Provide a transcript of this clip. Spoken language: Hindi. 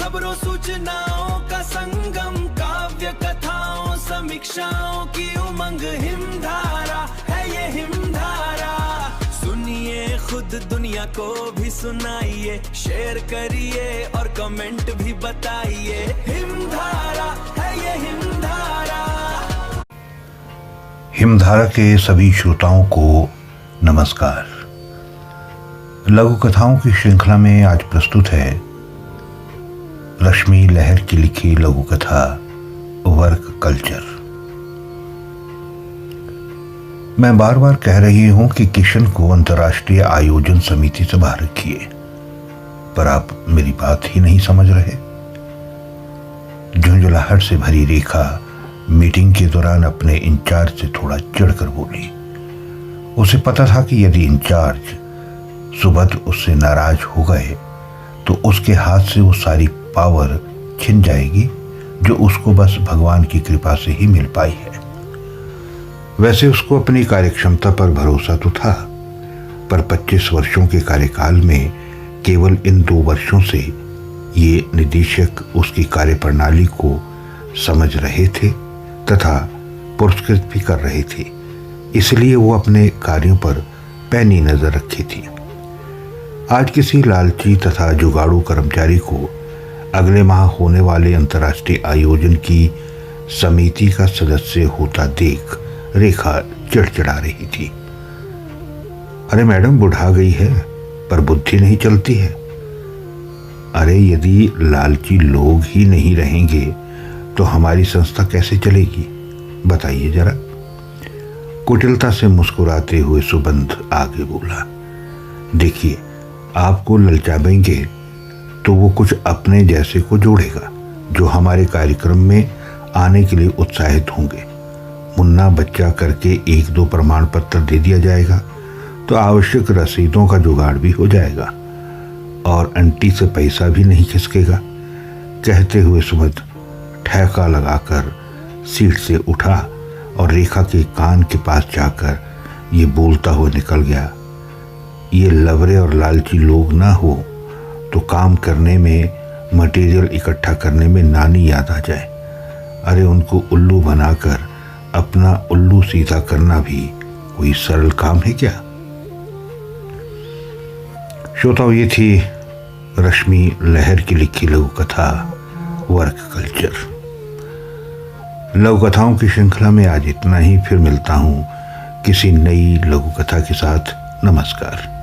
खबरों सूचनाओं का संगम, काव्य कथाओं समीक्षाओं की उमंग, हिमधारा है ये हिमधारा। सुनिए खुद दुनिया को भी सुनाइए, शेयर करिए और कमेंट भी बताइए। हिमधारा है ये हिमधारा। हिमधारा के सभी श्रोताओं को नमस्कार। लघु कथाओं की श्रृंखला में आज प्रस्तुत है रश्मि लहर की लिखी लघु कथा वर्क कल्चर। मैं बार बार कह रही हूं कि किशन को अंतर्राष्ट्रीय आयोजन समिति से बाहर रखिए, पर आप मेरी बात ही नहीं समझ रहे। झुंझलाहट से भरी रेखा मीटिंग के दौरान अपने इंचार्ज से थोड़ा चिढ़कर बोली। उसे पता था कि यदि इंचार्ज सुबह उससे नाराज हो गए तो उसके हाथ से वो सारी पावर छिन जाएगी जो उसको बस भगवान की कृपा से ही मिल पाई है। वैसे उसको अपनी कार्यक्षमता पर भरोसा तो था, पर 25 वर्षों के कार्यकाल में केवल इन 2 वर्षों से ये निदेशक उसकी कार्यप्रणाली को समझ रहे थे तथा पुरस्कृत भी कर रहे थे, इसलिए वो अपने कार्यों पर पैनी नजर रखी थी। आज किसी लालची तथा जुगाड़ू कर्मचारी को अगले माह होने वाले अंतर्राष्ट्रीय आयोजन की समिति का सदस्य होता देख रेखा चिड़चिड़ा रही थी। अरे मैडम बुढ़ा गई है पर बुद्धि नहीं चलती है। अरे यदि लालची लोग ही नहीं रहेंगे तो हमारी संस्था कैसे चलेगी, बताइए जरा। कुटिलता से मुस्कुराते हुए सुबंध आगे बोला, देखिए आपको ललचाएंगे तो वो कुछ अपने जैसे को जोड़ेगा जो हमारे कार्यक्रम में आने के लिए उत्साहित होंगे। मुन्ना बच्चा करके 1-2 प्रमाण पत्र दे दिया जाएगा तो आवश्यक रसीदों का जुगाड़ भी हो जाएगा और आंटी से पैसा भी नहीं खिसकेगा। कहते हुए सुबंध ठहका लगाकर सीट से उठा और रेखा के कान के पास जाकर ये बोलता हुआ निकल गया, ये लवरे और लालची लोग ना हो तो काम करने में, मटेरियल इकट्ठा करने में नानी याद आ जाए। अरे उनको उल्लू बनाकर अपना उल्लू सीधा करना भी कोई सरल काम है क्या। श्रोताओं, ये थी रश्मि लहर की लिखी लघु कथा वर्क कल्चर। लघु कथाओं की श्रृंखला में आज इतना ही। फिर मिलता हूं किसी नई लघु कथा के साथ। नमस्कार।